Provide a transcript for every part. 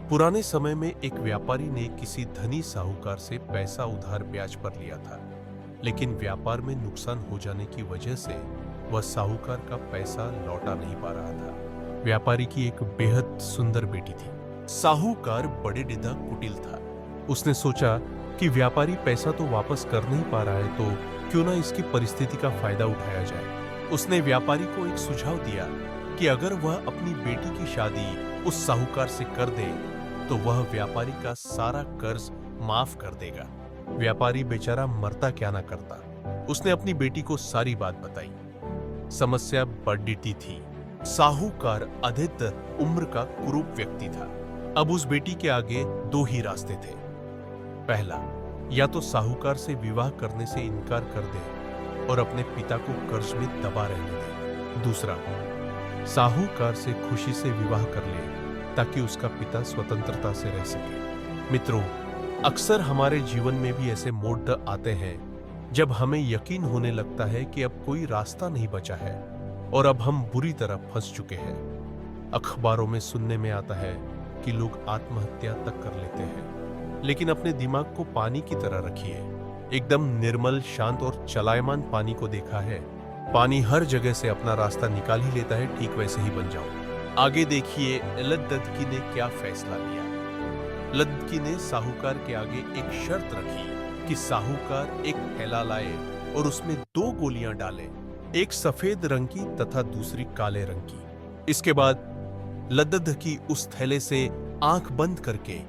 पुराने समय में एक व्यापारी ने किसी धनी साहूकार से पैसा उधार ब्याज पर लिया था, लेकिन व्यापार में नुकसान हो जाने की वजह से वह साहूकार का पैसा लौटा नहीं पा रहा था। व्यापारी की एक बेहद सुंदर बेटी थी। साहूकार बड़े निदा कुटिल था। उसने सोचा कि व्यापारी पैसा तो वापस कर नहीं पा रहा है, तो क्यों ना इसकी परिस्थिति का फायदा उठाया जाए। उसने व्यापारी को एक सुझाव दिया कि अगर वह अपनी बेटी की शादी उस साहूकार से कर दे तो वह व्यापारी का सारा कर्ज माफ कर देगा। व्यापारी बेचारा मरता क्या ना करता। उसने अपनी बेटी को सारी बात बताई। समस्या बड़ी थी। साहूकार अधिकतर उम्र का कुरूप व्यक्ति था। अब उस बेटी के आगे दो ही रास्ते थे। पहला, या तो साहूकार से विवाह करने से इनकार कर दे और अपने पिता को कर्ज में दबा रहने दे। दूसरा, साहूकार से खुशी से विवाह कर ले ताकि उसका पिता स्वतंत्रता से रह सके। मित्रों, अक्सर हमारे जीवन में भी ऐसे मोड़ आते हैं जब हमें यकीन होने लगता है कि अब कोई रास्ता नहीं बचा है और अब हम बुरी तरह फंस चुके हैं। अखबारों में सुनने में आता है कि लोग आत्महत्या तक कर लेते हैं, लेकिन अपने दिमाग को पानी की तरह रखिए। एकदम निर्मल, शांत और चलायमान पानी को देखा है। पानी हर जगह से अपना रास्ता निकाल ही लेता है। ठीक वैसे ही बन जाओ। आगे देखिए लद्दकी ने क्या फैसला लिया। लद्दकी ने साहूकार के आगे एक शर्त रखी कि साहूकार एक थैला लाए और उसमें दो गोलियां डाले, एक सफेद रंग की तथा दूसरी काले रंग की। इसके बाद लद्दकी उस थैले से आंख बंद करके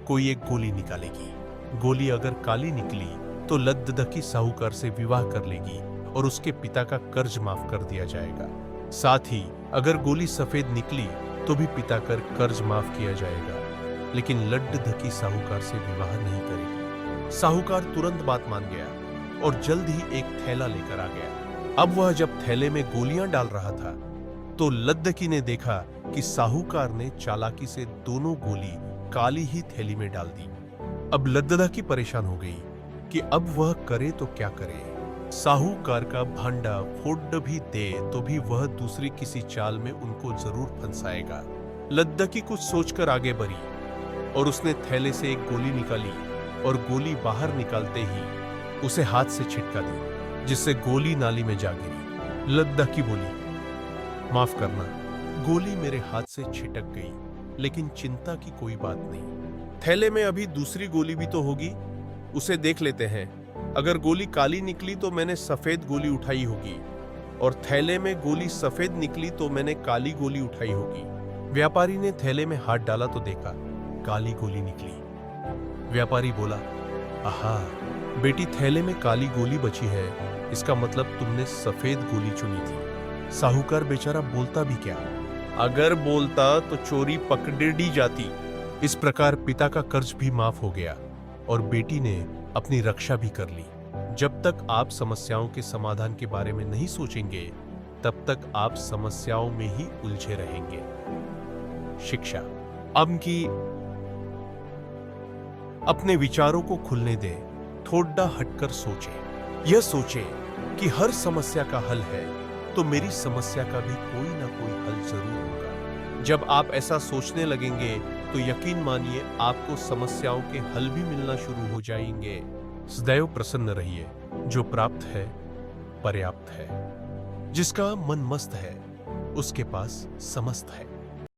कोई एक गोली निकालेगी। गोली अगर काली निकली तो लद्दकी साहूकार से विवाह कर लेगी और उसके पिता का कर्ज माफ कर दिया जाएगा। साथ ही अगर गोली सफेद निकली तो भी पिता का कर्ज माफ किया जाएगा। लेकिन लद्दकी साहूकार से विवाह नहीं करेगी। साहूकार तुरंत बात मान गया और जल्द ही एक थैला लेकर आ गया। अब वह जब थैले में गोलियां डाल रहा था तो लद्दकी ने देखा कि साहूकार ने चालाकी से दोनों गोली काली ही थैली में डाल दी। अब लद्दकी परेशान हो गई कि अब वह करे तो क्या करे। साहूकार का भांडा फोड़ भी दे तो भी वह दूसरी किसी चाल में उनको जरूर फंसाएगा। लद्दकी कुछ सोचकर आगे बढ़ी और उसने थैले से एक गोली निकाली और गोली बाहर निकालते ही उसे हाथ से छिटका दी, जिससे गोली नाली में जा गिरी। लद्दकी बोली, माफ करना, गोली मेरे हाथ से छिटक गई, लेकिन चिंता की कोई बात नहीं। थैले में अभी दूसरी गोली भी तो होगी, उसे देख लेते हैं। अगर गोली काली निकली तो मैंने सफेद गोली उठाई होगी और थैले में गोली सफेद निकली तो मैंने काली गोली उठाई होगी। व्यापारी ने थैले में हाथ डाला तो देखा काली गोली निकली। व्यापारी बोला, आहा बेटी, थैले में काली गोली बची है, इसका मतलब तुमने सफेद गोली चुनी थी। साहूकार बेचारा बोलता भी क्या, अगर बोलता तो चोरी पकड़ी जाती। इस प्रकार पिता का कर्ज भी माफ हो गया और बेटी ने अपनी रक्षा भी कर ली। जब तक आप समस्याओं के समाधान के बारे में नहीं सोचेंगे तब तक आप समस्याओं में ही उलझे रहेंगे। शिक्षा। अब की अपने विचारों को खुलने दें, थोड़ा हटकर सोचें। यह सोचें कि हर समस्या का हल है तो मेरी समस्या का भी कोई ना कोई हल जरूर होगा। जब आप ऐसा सोचने लगेंगे तो यकीन मानिए आपको समस्याओं के हल भी मिलना शुरू हो जाएंगे। सदैव प्रसन्न रहिए। जो प्राप्त है पर्याप्त है। जिसका मन मस्त है उसके पास समस्त है।